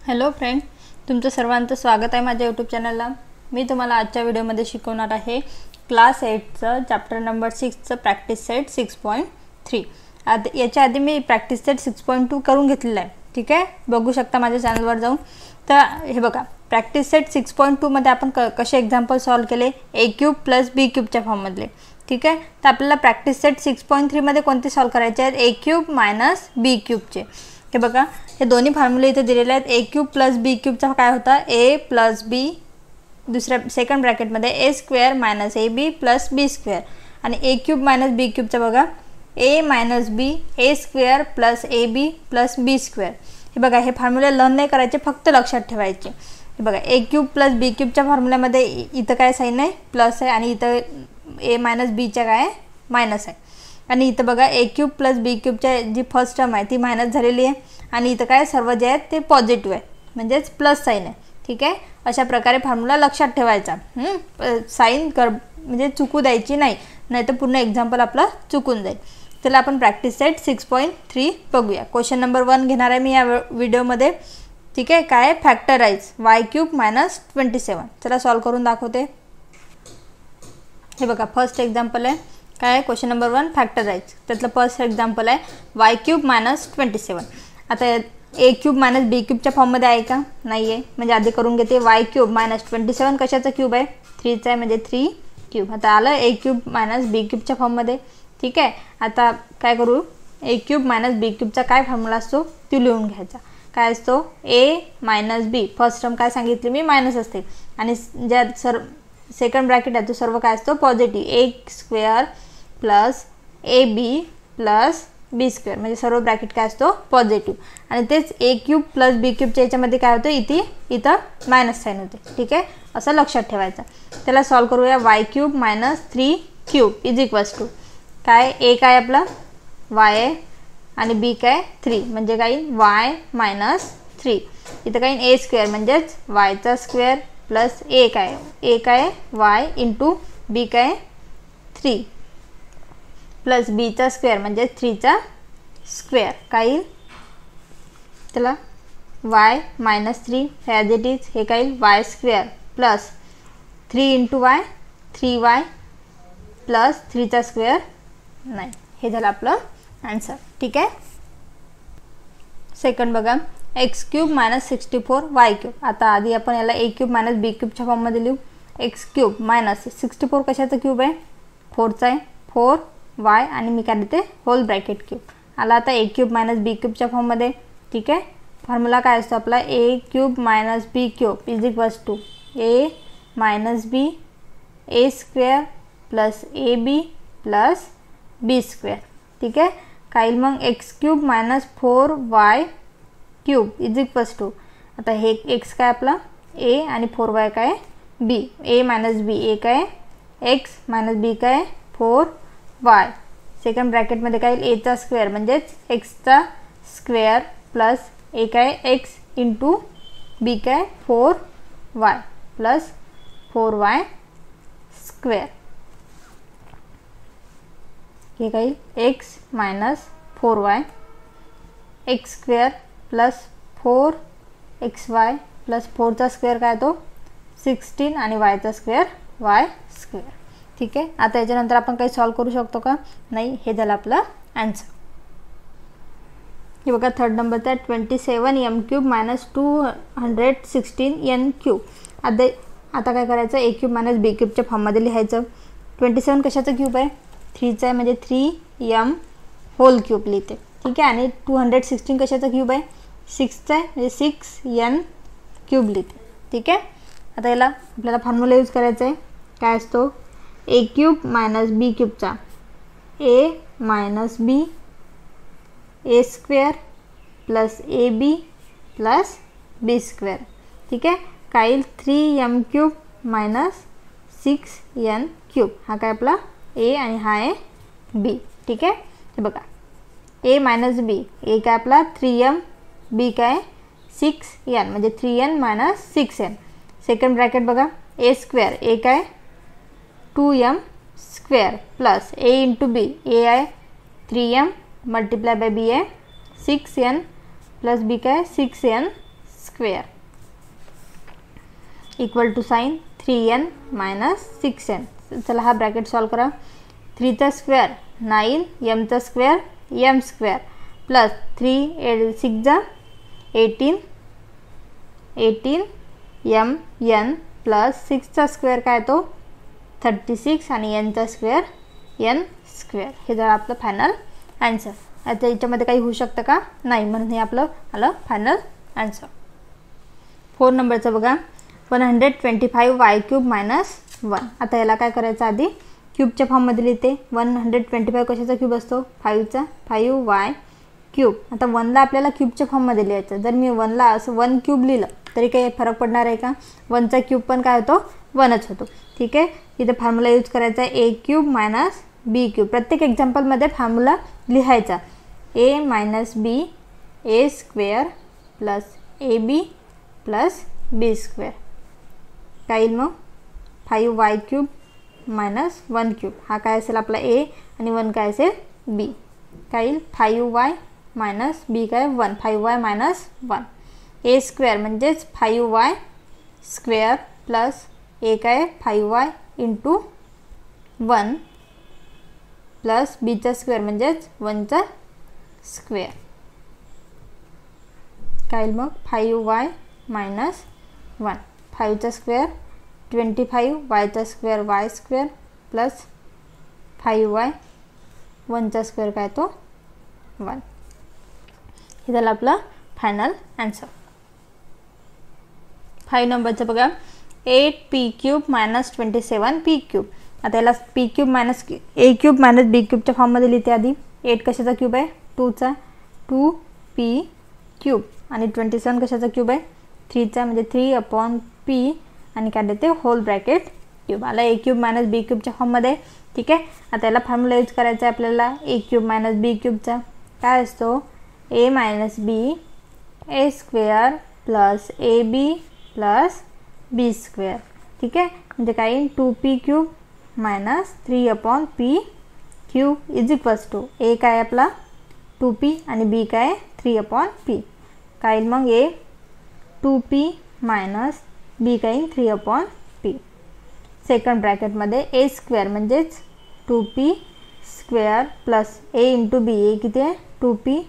Hello friend, तुमचं सर्वांचं स्वागत आहे माझ्या यूट्यूब चॅनलला। मी तुम्हाला आजच्या व्हिडिओमध्ये शिकवणार आहे क्लास 8चं चॅप्टर नंबर 6चं प्रॅक्टिस सेट 6.3। याच्या आधी मी प्रॅक्टिस सेट 6.2 करून घेतलेला आहे, ठीक आहे। बघू शकता माझ्या चॅनलवर जाऊन। तर हे बघा, प्रॅक्टिस सेट 6.2 मध्ये आपण कसे एक्झाम्पल सॉल्व केले a क्यूब प्लस b क्यूबच्या फॉर्ममधले, ठीक आहे। तर आपल्याला प्रॅक्टिस सेट 6.3 मध्ये कोणते सॉल्व करायचे आहेत? a क्यूब मायनस b क्यूबचे। हे बघा, हे दोन्ही फॉर्म्युले इथे दिलेले आहेत। a क्यूब प्लस b क्यूबचा काय होता? a प्लस b, दुसऱ्या सेकंड ब्रॅकेटमध्ये a square minus ab plus b square, आणि a क्यूब मायनस b क्यूबचा बघा a minus b a square plus ab plus b square. हे बघा, हे फॉर्म्युले लर्न नाही करायचे, फक्त लक्षात ठेवायचे। हे बघा, a क्यूब प्लस b क्यूबच्या फॉर्म्युल्यामध्ये इथं काय साइन आहे? प्लस आहे, आणि इथं a मायनस bच्या काय आहे? मायनस आहे। आणि इथं बघा, a क्यूब प्लस b क्यूबच्या जी फर्स्ट टर्म आहे ती मायनस झालेली आहे, आणि इथं काय सर्व जे आहेत ते पॉझिटिव्ह आहे, म्हणजेच प्लस साइन आहे, ठीक आहे। अशा प्रकारे फॉर्म्युला लक्षात ठेवायचा। साइन म्हणजे चुकू द्यायची नाही, नाहीतर पूर्ण एक्झाम्पल आपलं चुकून जाईल। चला आपण प्रॅक्टिस सेट 6.3 बघूया। क्वेश्चन नंबर 1 घेणार आहे मी या व्हिडिओमध्ये, ठीक आहे। काय? Factorise y cube minus 27। चला सॉल्व करून दाखवते। हे बघा, फर्स्ट एक्झाम्पल आहे काय? क्वेश्चन नंबर 1 फॅक्टराइज, त्यातलं फर्स्ट एक्झाम्पल आहे y क्यूब मायनस 27। आता a क्यूब मायनस b क्यूबच्या फॉर्ममध्ये आहे का? नाही आहे, म्हणजे आधी करून घेते। y क्यूब मायनस 27 कशाचा क्यूब आहे? 3चा आहे, म्हणजे 3 क्यूब। आता आलं a क्यूब मायनस b क्यूबच्या फॉर्ममध्ये, ठीक आहे। आता काय करू? a क्यूब मायनस b क्यूबचा काय फॉर्म्युला असतो तो लिहून घ्यायचा। काय असतो? a minus b, first term काय सांगितली मी? मायनस असते, आणि ज्या सेकंड ब्रॅकेट आहे तो सर्व काय असतो? Positive. a square plus ab plus b square, म्हणजे सर्व ब्रॅकेट काय असतो? पॉझिटिव्ह। आणि तेच a क्यूब प्लस b क्यूबच्या याच्यामध्ये काय होतं? इथं मायनस साइन होते, ठीक आहे। असं लक्षात ठेवायचं। त्याला सॉल्व करूया। y cube minus 3 cube is equals to काय? a काय आपला? y आहे, आणि b काय? 3, म्हणजे काय? y minus 3। इथं काय? a स्क्वेअर म्हणजेच yचा स्क्वेअर प्लस a काय? y इंटू b काय? 3 प्लस बीचा स्क्वेअर म्हणजे 3चा स्क्वेअर काय येईल? त्याला y minus 3 as it is, हे काय येईल? y square plus 3 into y 3y plus 3चा स्क्वेअर 9। हे झालं आपलं आन्सर, ठीक आहे। सेकंड बघा, x cube minus 64 y cube. आता आधी आपण याला a क्यूब मायनस b क्यूबच्या फॉर्ममध्ये लिहू। x क्यूब मायनस 64 कशाचा क्यूब आहे? 4चा आहे, 4y, आणि मी काय देते? Whole bracket cube. आला आता a क्यूब मायनस b क्यूबच्या फॉर्ममध्ये, ठीक आहे। फॉर्म्युला काय असतो आपला? a cube minus b cube is equals to a minus b a square plus ab plus b square, ठीक आहे। काय येईल मग? x cube minus 4y cube is equals to, आता हे x काय आपला? a, आणि 4y काय? b। a minus b a काय? x मायनस b काय? 4y। सेकंड ब्रॅकेटमध्ये काय येईल? a चा स्क्वेअर म्हणजेच x चा स्क्वेअर प्लस a काय? x इंटू b काय? 4y plus 4y square. हे काय? x minus 4y x square plus 4xy plus 4चा स्क्वेअर काय? तो 16, आणि y चा स्क्वेअर y स्क्वेअर, ठीक आहे। आता याच्यानंतर आपण काही सॉल्व करू शकतो का? नाही। हे झालं आपलं आन्सर। हे बघा, थर्ड नंबरचा 27 m cube minus 216 n cube. आता काय करायचं? a क्यूब मायनस b क्यूबच्या फॉर्ममध्ये लिहायचं। 27 कशाचं क्यूब आहे? 3चा आहे, म्हणजे 3m होल क्यूब लिहिते, ठीक आहे। आणि 216 कशाचा क्यूब आहे? 6चा आहे, म्हणजे 6n क्यूब लिहिते, ठीक आहे। आता याला आपल्याला फॉर्म्युला यूज करायचा आहे। काय असतो? a cube minus b क्यूबचा a minus b a square plus ab plus b square, ठीक आहे। काय येईल? 3m cube minus 6n cube. हा काय आपला a, आणि हा आहे b, ठीक आहे। हे बघा, a मायनस b, a काय आपला? 3m, b काय? 6n, म्हणजे 3n minus 6n। Second bracket बघा, a स्क्वेअर, a काय? 2m square plus a into b, a आहे 3m मल्टीप्लाय बाय b आहे 6n प्लस b काय 6n square equal to sine 3n minus 6n. चला हा bracket solve करा. 3चा square 9, mचा स्क्वेअर m स्क्वेअर प्लस 3 6 जा 18 mn प्लस 6चा स्क्वेअर काय तो 36 आणि nचा स्क्वेअर n स्क्वेअर. हे जर आपलं फायनल आन्सर. आता याच्यामध्ये काही होऊ शकतं का? नाही, म्हणून हे आपलं आलं फायनल आन्सर. 4 नंबरचं बघा. 125y³ minus 1. आता याला काय करायचं, आधी क्यूबच्या फॉर्ममध्ये लिहिते. 125 कशाचा क्यूब असतो 5चा 5y³. आता 1ला आपल्याला क्यूबच्या फॉर्ममध्ये लिहायचं. जर मी 1ला असं 1 क्यूब लिहिलं तरी काही फरक पडणार आहे का? 1चा क्यूब पण काय होतो 1च होतो. ठीक आहे. इथे फॉर्म्युला यूज करायचा आहे a³ मायनस b³. प्रत्येक एक्झाम्पलमध्ये फॉर्म्युला लिहायचा a minus b a² plus ab plus b². काय येईल मग 5y³ मायनस 1³. हा काय असेल आपला a आणि 1 काय असेल b. काय येईल 5y मायनस b काय 1. 5y minus 1. a² म्हणजेच 5y² प्लस a काय 5y इंटू 1 प्लस बीचा स्क्वेअर म्हणजेच 1चा स्क्वेअर. काय मग 5y मायनस 1. 5चा स्क्वेअर 25 yचा स्क्वेअर y² प्लस 5y 1चा स्क्वेअर काय तो 1. हे झालं आपलं फायनल आन्सर. 5 नंबरचं बघा. 8p³ minus 27p³. आता याला p³ minus a³ minus b³ फॉर्ममध्ये लिहिते. आधी 8 कशाचा क्यूब आहे 2चा 2p³ आणि 27 कशाचा क्यूब आहे 3चा म्हणजे 3/p आणि काय देते होल ब्रॅकेट क्यूब. आला a³ मायनस b³ फॉर्ममध्ये. ठीक आहे. आता याला फॉर्म्युला यूज करायचा आहे आपल्याला a³ मायनस b³ काय असतो a minus b a² plus ab plus b². ठीक आहे. म्हणजे काय 2p³ minus 3/p³ is equals to a काय आपला 2p आणि b काय 3/p. काय मग a 2p मायनस b काय 3/p. सेकंड ब्रॅकेटमध्ये a² म्हणजेच 2p² plus a into b. a किती आहे 2p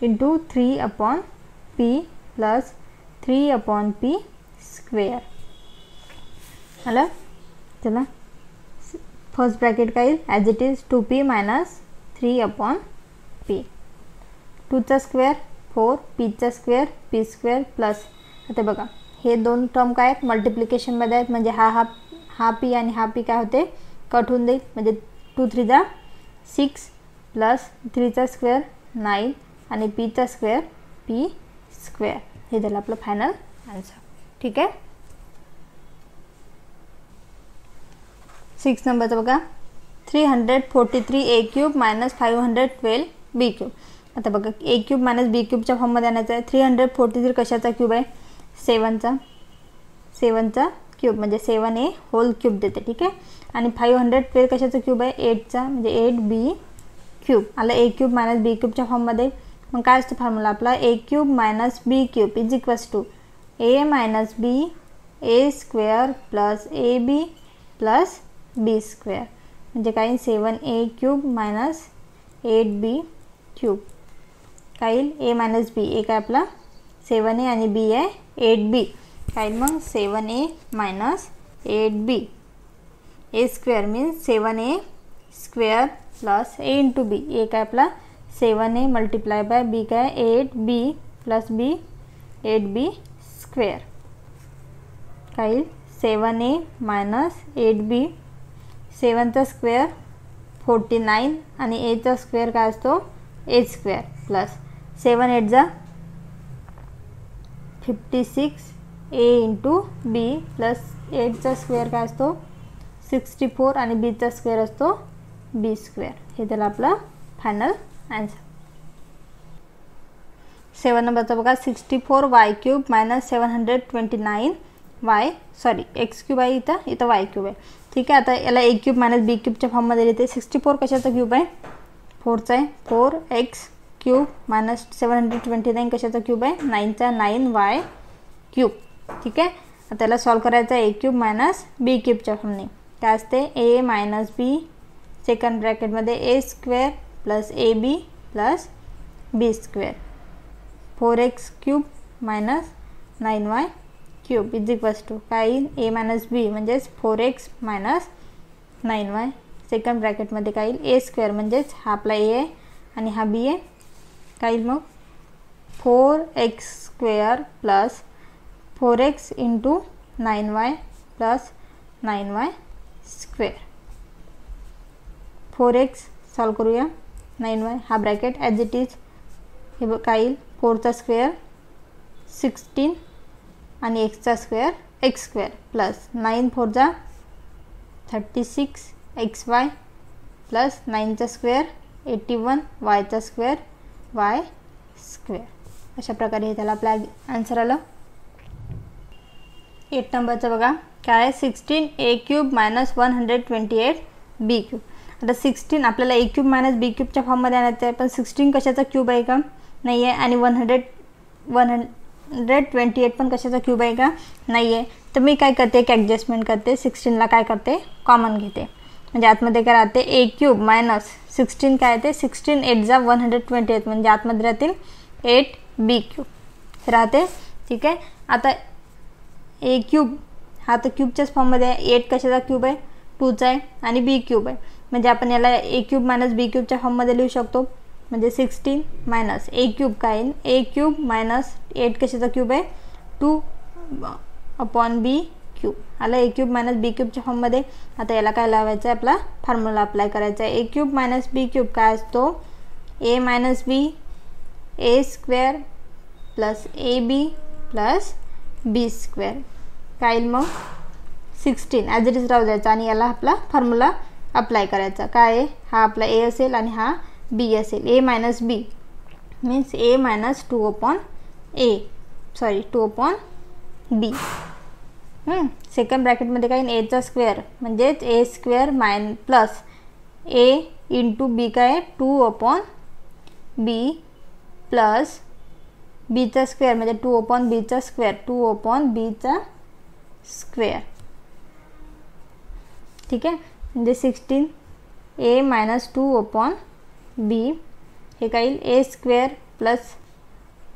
into 3/p plus 3/p². आलं. चला फर्स्ट ब्रॅकेट काय येईल as it is 2p minus 3/p. 2चा स्क्वेअर 4 pचा स्क्वेअर p² प्लस. आता बघा हे दोन टर्म काय आहेत मल्टिप्लिकेशनमध्ये आहेत. म्हणजे हा p आणि हा p काय होते कट होऊन जाईल. म्हणजे 2 3 जा 6 प्लस 3चा स्क्वेअर 9 आणि pचा स्क्वेअर p². हे झालं आपलं फायनल आन्सर. ठीक आहे. 6 नंबरचं बघा. 343a³ minus 512b³. आता बघा a³ मायनस b³ फॉर्ममध्ये आणायचं आहे. 343 कशाचा क्यूब आहे 7चा क्यूब म्हणजे 7a होल क्यूब देते. ठीक आहे. आणि 512 कशाचा क्यूब आहे 8चा म्हणजे 8b³. आला a³ मायनस b³ फॉर्ममध्ये. मग काय असतं फॉर्म्युला आपला a³ minus b³ is equals to a minus b a² plus ab plus b². म्हणजे काय 7a³ मायनस 8b³. काय येईल a मायनस b. a काय आपला 7a आणि b आहे 8b. काय मग 7a minus 8b. a² means 7a² plus a into b. a काय आपला 7a मल्टिप्लाय बाय b काय 8b प्लस b 8b². काय येईल 7a मायनस 8b. 7चा स्क्वेअर 49 आणि aचा स्क्वेअर काय असतो a² प्लस 7 8 जा 56 a इंटू b प्लस 8चा स्क्वेअर काय असतो 64 आणि bचा स्क्वेअर असतो b². हे त्याला आपला फायनल आन्सर. 7 नंबरचा बघा. 64y³ मायनस 729 x³ आहे इथं y³ आहे. ठीक आहे. आता याला a³ मायनस b³ फॉर्ममध्ये लिहिते. 64 कशाचा क्यूब आहे 4चा आहे 4x³ मायनस 729 कशाचा क्यूब आहे 9चा 9y³ क्यूब. ठीक आहे. आता त्याला सॉल्व करायचं आहे. ए क्यूब मायनस बी क्यूबच्या फॉर्मने. काय असते? ए मायनस बी सेकंड ब्रॅकेटमध्ये A square plus A B plus B square 4x cube minus 9y cube is equals to काय येईल? ए मायनस बी म्हणजेच 4x मायनस 9y सेकंड ब्रॅकेटमध्ये काय येईल? ए स्क्वेअर म्हणजेच हा आपला ए आहे आणि हा बी आहे. काय येईल मग? 4x square plus 4x into 9y plus 9y square. 4x solve करूया. 9y हा ब्रॅकेट ॲज इट इज. हे बघ काय येईल? 4चा स्क्वेअर 16 आणि एक्सचा square X square plus 9 4 36 xy plus 9चा स्क्वेअर 81 yचा स्क्वेअर y स्क्वेअर. अशा प्रकारे हे त्याला आपला आन्सर आलं. 8 नंबरचं बघा काय? 16 ए क्यूब मायनस 128 बी क्यूब. आता 16 आपल्याला ए क्यूब मायनस बी क्यूबच्या फॉर्ममध्ये आणायचं आहे, पण 16 कशाचा क्यूब आहे का? नाही आहे. आणि 128 पण कशाचा क्यूब आहे का? नाही आहे. तर मी काय करते? एक ॲडजस्टमेंट करते. 16ला काय करते? कॉमन घेते. म्हणजे आतमध्ये काय राहते? ए क्यूब मायनस 16 काय येते? 16 8 जा 128 म्हणजे आतमध्ये राहतील 8 बी क्यूब राहते. ठीक आहे. आता ए क्यूब हा तर क्यूबच्याच फॉर्ममध्ये आहे. 8 कशाचा क्यूब आहे? 2चा आहे आणि बी क्यूब आहे. म्हणजे आपण याला ए क्यूब मायनस बी क्यूबच्या फॉर्ममध्ये लिहू शकतो. म्हणजे 16 मायनस ए क्यूब काय येईल? ए क्यूब मायनस 8 कशाचा क्यूब आहे? 2 अपॉन बी क्यूब. आला ए क्यूब मायनस बी क्यूबच्या फॉर्ममध्ये. आता याला काय लावायचं आहे? आपला फॉर्म्युला अप्लाय करायचा आहे. A cube minus B cube काय असतो? A minus B A square plus A B plus B square. काय येईल मग? 16 ॲज इट इज राहू द्यायचा आणि याला आपला फॉर्म्युला अप्लाय करायचा. काय आहे? हा आपला ए असेल आणि हा बी असेल. ए मायनस बी मीन्स ए मायनस 2 अपॉन बी. सेकंड ब्रॅकेटमध्ये काय? एचा स्क्वेअर म्हणजेच ए स्क्वेअर प्लस ए इंटू बी काय? 2 अपॉन बी प्लस बीचा स्क्वेअर म्हणजे 2 अपॉन बीचा स्क्वेअर 2 अपॉन बीचा स्क्वेअर. ठीक आहे. म्हणजे 16 ए मायनस 2 अपॉन बी हे काय येईल? ए स्क्वेअर प्लस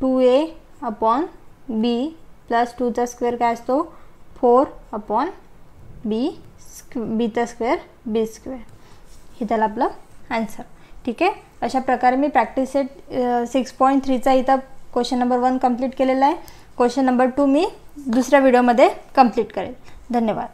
2a अपॉन बी प्लस 2चा स्क्वेअर काय असतो? 4 अपॉन बीचा स्क्वेअर बी स्क्वेअर. हे त्याला आपलं आन्सर. ठीक आहे. अशा प्रकारे मी प्रॅक्टिस सेट 6.3चा इथं क्वेश्चन नंबर 1 कंप्लीट केलेला आहे. क्वेश्चन नंबर 2 मी दुसऱ्या व्हिडिओमध्ये कंप्लीट करेल. धन्यवाद.